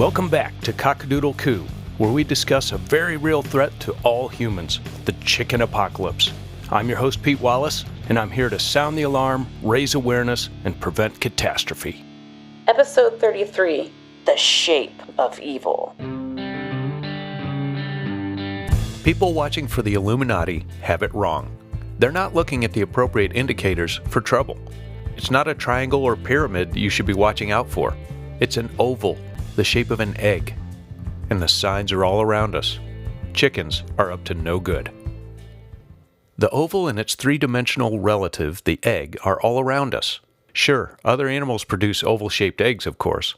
Welcome back to Cockadoodle Coo, where we discuss a very real threat to all humans, the chicken apocalypse. I'm your host, Pete Wallace, and I'm here to sound the alarm, raise awareness, and prevent catastrophe. Episode 33, The Shape of Evil. People watching for the Illuminati have it wrong. They're not looking at the appropriate indicators for trouble. It's not a triangle or pyramid you should be watching out for. It's an oval, the shape of an egg. And the signs are all around us. Chickens are up to no good. The oval and its three-dimensional relative, the egg, are all around us. Sure, other animals produce oval-shaped eggs, of course.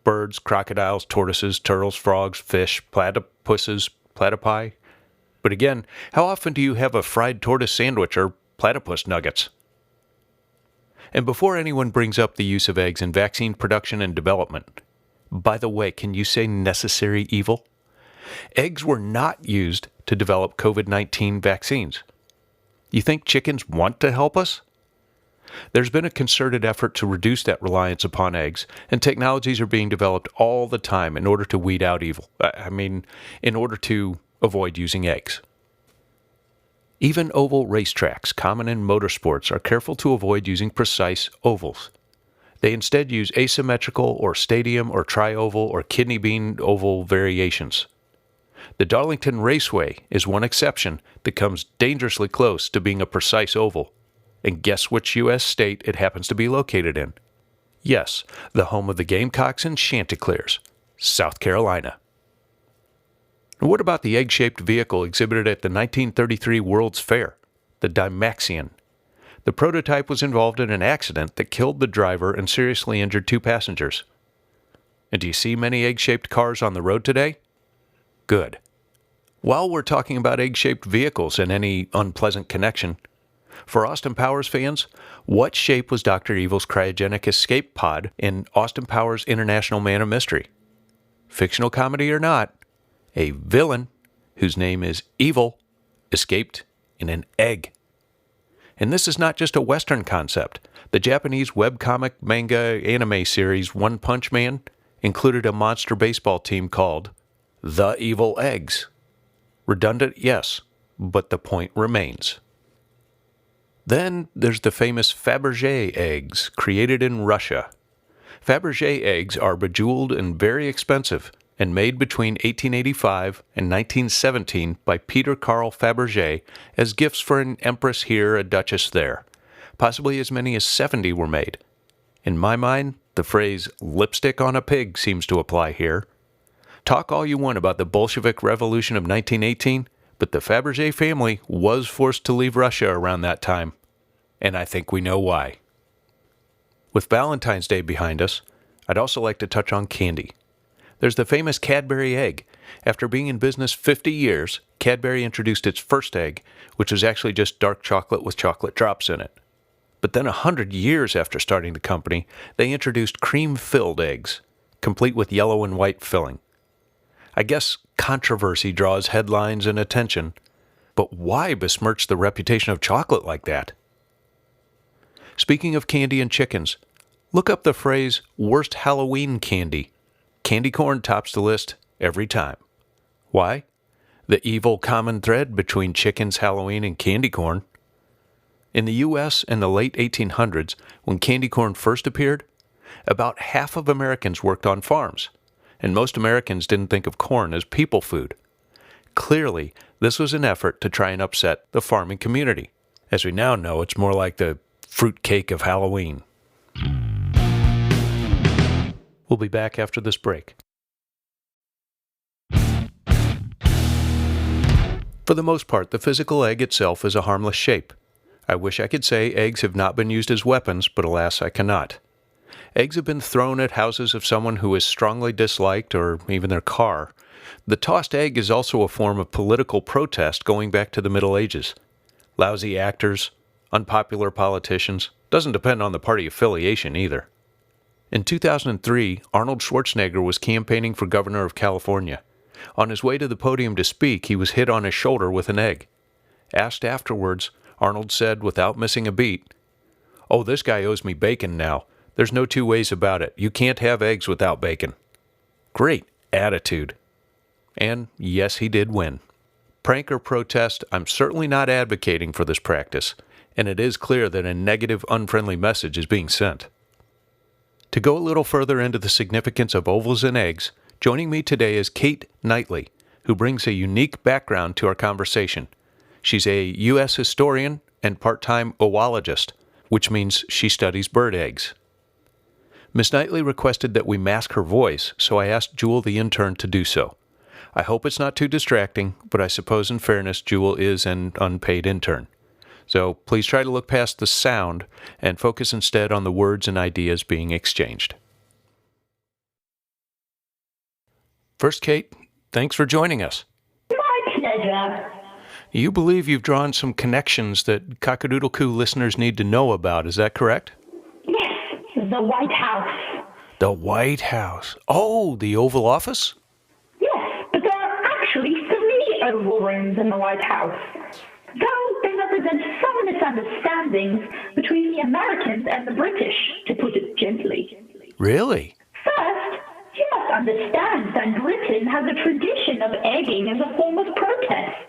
Birds, crocodiles, tortoises, turtles, frogs, fish, platypuses, platypi. But again, how often do you have a fried tortoise sandwich or platypus nuggets? And before anyone brings up the use of eggs in vaccine production and development, by the way, can you say necessary evil? Eggs were not used to develop COVID-19 vaccines. You think chickens want to help us? There's been a concerted effort to reduce that reliance upon eggs, and technologies are being developed all the time in order to weed out evil. In order to avoid using eggs. Even oval racetracks, common in motorsports, are careful to avoid using precise ovals. They instead use asymmetrical or stadium or tri-oval or kidney bean oval variations. The Darlington Raceway is one exception that comes dangerously close to being a precise oval. And guess which U.S. state it happens to be located in? Yes, the home of the Gamecocks and Chanticleers, South Carolina. And what about the egg-shaped vehicle exhibited at the 1933 World's Fair, the Dymaxion? The prototype was involved in an accident that killed the driver and seriously injured two passengers. And do you see many egg-shaped cars on the road today? Good. While we're talking about egg-shaped vehicles and any unpleasant connection, for Austin Powers fans, what shape was Dr. Evil's cryogenic escape pod in Austin Powers' International Man of Mystery? Fictional comedy or not, a villain, whose name is Evil, escaped in an egg. And this is not just a Western concept. The Japanese webcomic manga anime series One Punch Man included a monster baseball team called The Evil Eggs. Redundant, yes, but the point remains. Then there's the famous Fabergé eggs, created in Russia. Fabergé eggs are bejeweled and very expensive, and made between 1885 and 1917 by Peter Carl Fabergé as gifts for an empress here, a duchess there. Possibly as many as 70 were made. In my mind, the phrase lipstick on a pig seems to apply here. Talk all you want about the Bolshevik Revolution of 1918, but the Fabergé family was forced to leave Russia around that time. And I think we know why. With Valentine's Day behind us, I'd also like to touch on candy. There's the famous Cadbury egg. After being in business 50 years, Cadbury introduced its first egg, which was actually just dark chocolate with chocolate drops in it. But then 100 years after starting the company, they introduced cream-filled eggs, complete with yellow and white filling. I guess controversy draws headlines and attention, but why besmirch the reputation of chocolate like that? Speaking of candy and chickens, look up the phrase, worst Halloween candy. Candy corn tops the list every time. Why? The evil common thread between chickens, Halloween, and candy corn. In the U.S. in the late 1800s, when candy corn first appeared, about half of Americans worked on farms, and most Americans didn't think of corn as people food. Clearly, this was an effort to try and upset the farming community. As we now know, it's more like the fruitcake of Halloween. We'll be back after this break. For the most part, the physical egg itself is a harmless shape. I wish I could say eggs have not been used as weapons, but alas, I cannot. Eggs have been thrown at houses of someone who is strongly disliked, or even their car. The tossed egg is also a form of political protest going back to the Middle Ages. Lousy actors, unpopular politicians, doesn't depend on the party affiliation either. In 2003, Arnold Schwarzenegger was campaigning for governor of California. On his way to the podium to speak, he was hit on his shoulder with an egg. Asked afterwards, Arnold said without missing a beat, "Oh, this guy owes me bacon now. There's no two ways about it. You can't have eggs without bacon." Great attitude. And yes, he did win. Prank or protest, I'm certainly not advocating for this practice, and it is clear that a negative, unfriendly message is being sent. To go a little further into the significance of ovals and eggs, joining me today is Kate Knightley, who brings a unique background to our conversation. She's a U.S. historian and part-time oologist, which means she studies bird eggs. Ms. Knightley requested that we mask her voice, so I asked Jewel the intern to do so. I hope it's not too distracting, but I suppose in fairness, Jewel is an unpaid intern. So please try to look past the sound and focus instead on the words and ideas being exchanged. First, Kate, thanks for joining us. My pleasure. You believe you've drawn some connections that Cock-a-Doodle-Coo listeners need to know about, is that correct? Yes, the White House. The White House. Oh, the Oval Office? Yes, but there are actually 3 oval rooms in the White House. Though they represent some misunderstandings between the Americans and the British, to put it gently. Really? First, you must understand that Britain has a tradition of egging as a form of protest.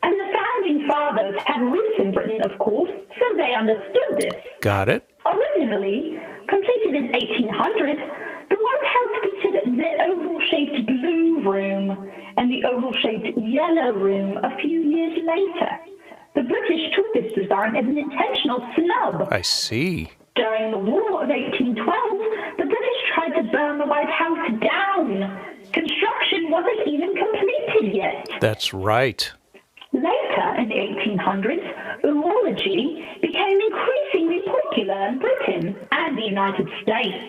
And the founding fathers had roots in Britain, of course, so they understood this. Got it. Originally, completed in 1800, the White House featured the oval-shaped blue room and the oval-shaped yellow room a few years later. The British took this design as an intentional snub. I see. During the War of 1812, the British tried to burn the White House down. Construction wasn't even completed yet. That's right. Later, in the 1800s, oolology became increasingly popular in Britain and the United States.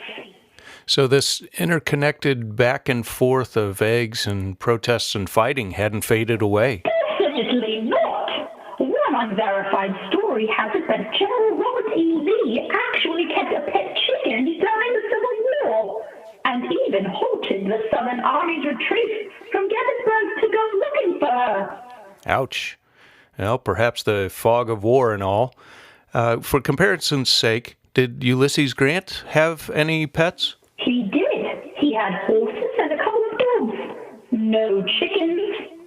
So this interconnected back and forth of eggs and protests and fighting hadn't faded away. Definitely not. One unverified story has it that General Robert E. Lee actually kept a pet chicken during the Civil War, and even halted the Southern Army's retreat from Gettysburg to go looking for her. Ouch. Well, perhaps the fog of war and all. For comparison's sake, did Ulysses Grant have any pets? He did. He had horses and a couple of dogs. No chickens.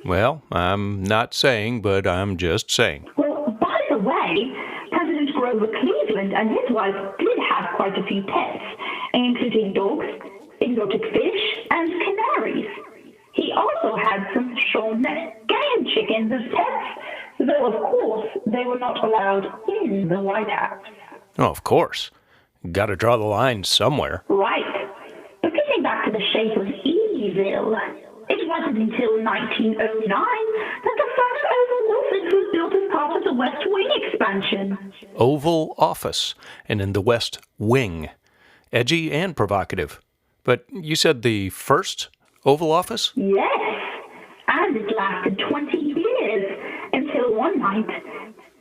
Well, I'm not saying, but I'm just saying. Well, by the way, President Grover Cleveland and his wife did have quite a few pets, including dogs, exotic fish, and canaries. He also had some shortneck game chickens as pets, though of course they were not allowed in the White House. Oh, of course. Got to draw the line somewhere. Right. But getting back to the shape of evil, it wasn't until 1909 that the first Oval Office was built as part of the West Wing expansion. Oval Office, and in the West Wing. Edgy and provocative. But you said the first Oval Office? Yes, and it lasted 20 years until one night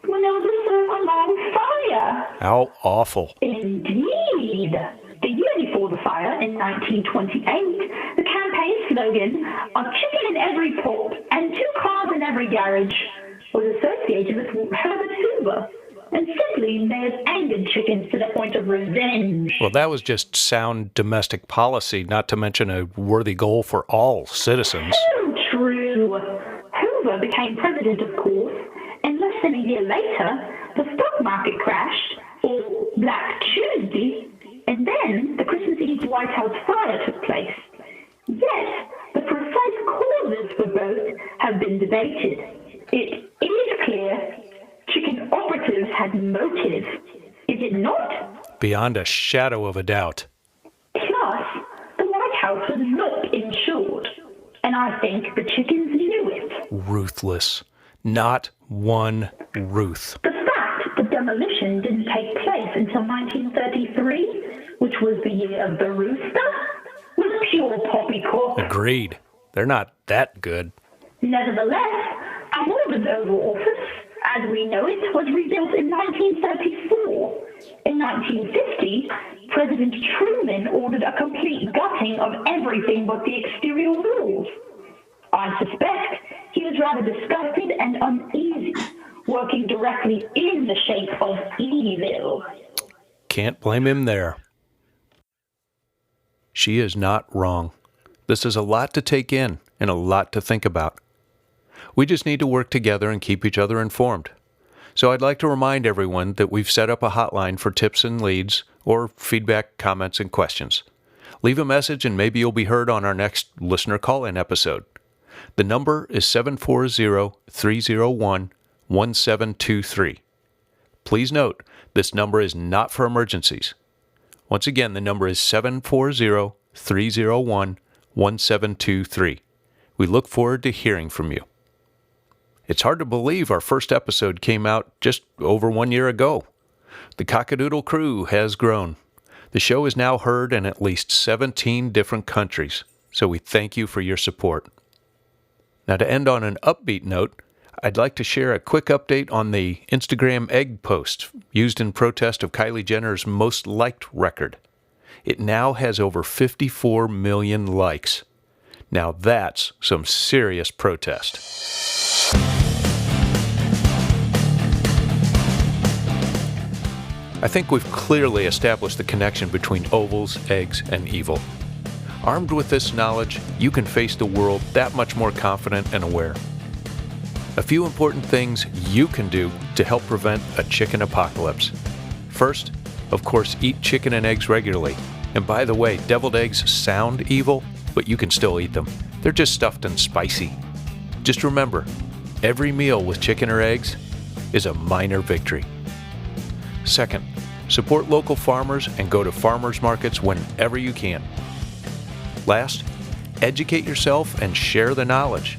when there was a so-alarm fire. How awful. Indeed. The year before the fire, in 1928, the campaign slogan, "A chicken in every pot and 2 cars in every garage," was associated with Herbert Hoover, and simply may have angered chickens to the point of revenge. Well, that was just sound domestic policy, not to mention a worthy goal for all citizens. So true. Hoover became president, of course, and less than a year later, the stock market crashed, or Black Tuesday, and then the Christmas Eve White House fire took place. Yet, the precise causes for both have been debated. It is clear chicken operatives had motive. Is it not? Beyond a shadow of a doubt. Plus, the White House was not insured, and I think the chickens knew it. Ruthless. Not one ruth. The fact that demolition didn't take place until 1933, which was the year of the rooster, was pure poppycock. Agreed. They're not that good. Nevertheless, our modern Oval Office, as we know it, was rebuilt in 1934. In 1950, President Truman ordered a complete gutting of everything but the exterior walls. I suspect he was rather disgusted and uneasy, working directly in the shape of evil. Can't blame him there. She is not wrong. This is a lot to take in and a lot to think about. We just need to work together and keep each other informed. So I'd like to remind everyone that we've set up a hotline for tips and leads or feedback, comments, and questions. Leave a message and maybe you'll be heard on our next listener call-in episode. The number is 740-301-1723. Please note, this number is not for emergencies. Once again, the number is 740-301-1723. We look forward to hearing from you. It's hard to believe our first episode came out just over 1 year ago. The Cockadoodle crew has grown. The show is now heard in at least 17 different countries, so we thank you for your support. Now, to end on an upbeat note, I'd like to share a quick update on the Instagram egg post used in protest of Kylie Jenner's most liked record. It now has over 54 million likes. Now that's some serious protest. I think we've clearly established the connection between ovals, eggs, and evil. Armed with this knowledge, you can face the world that much more confident and aware. A few important things you can do to help prevent a chicken apocalypse. First, of course, eat chicken and eggs regularly. And by the way, deviled eggs sound evil, but you can still eat them. They're just stuffed and spicy. Just remember, every meal with chicken or eggs is a minor victory. Second, support local farmers and go to farmers markets whenever you can. Last, educate yourself and share the knowledge.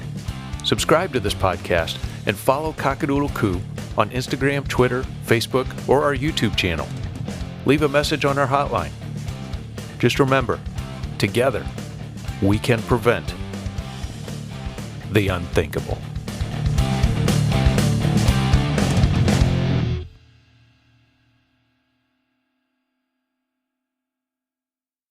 Subscribe to this podcast and follow Cockadoodle Coo on Instagram, Twitter, Facebook, or our YouTube channel. Leave a message on our hotline. Just remember, together, we can prevent the unthinkable.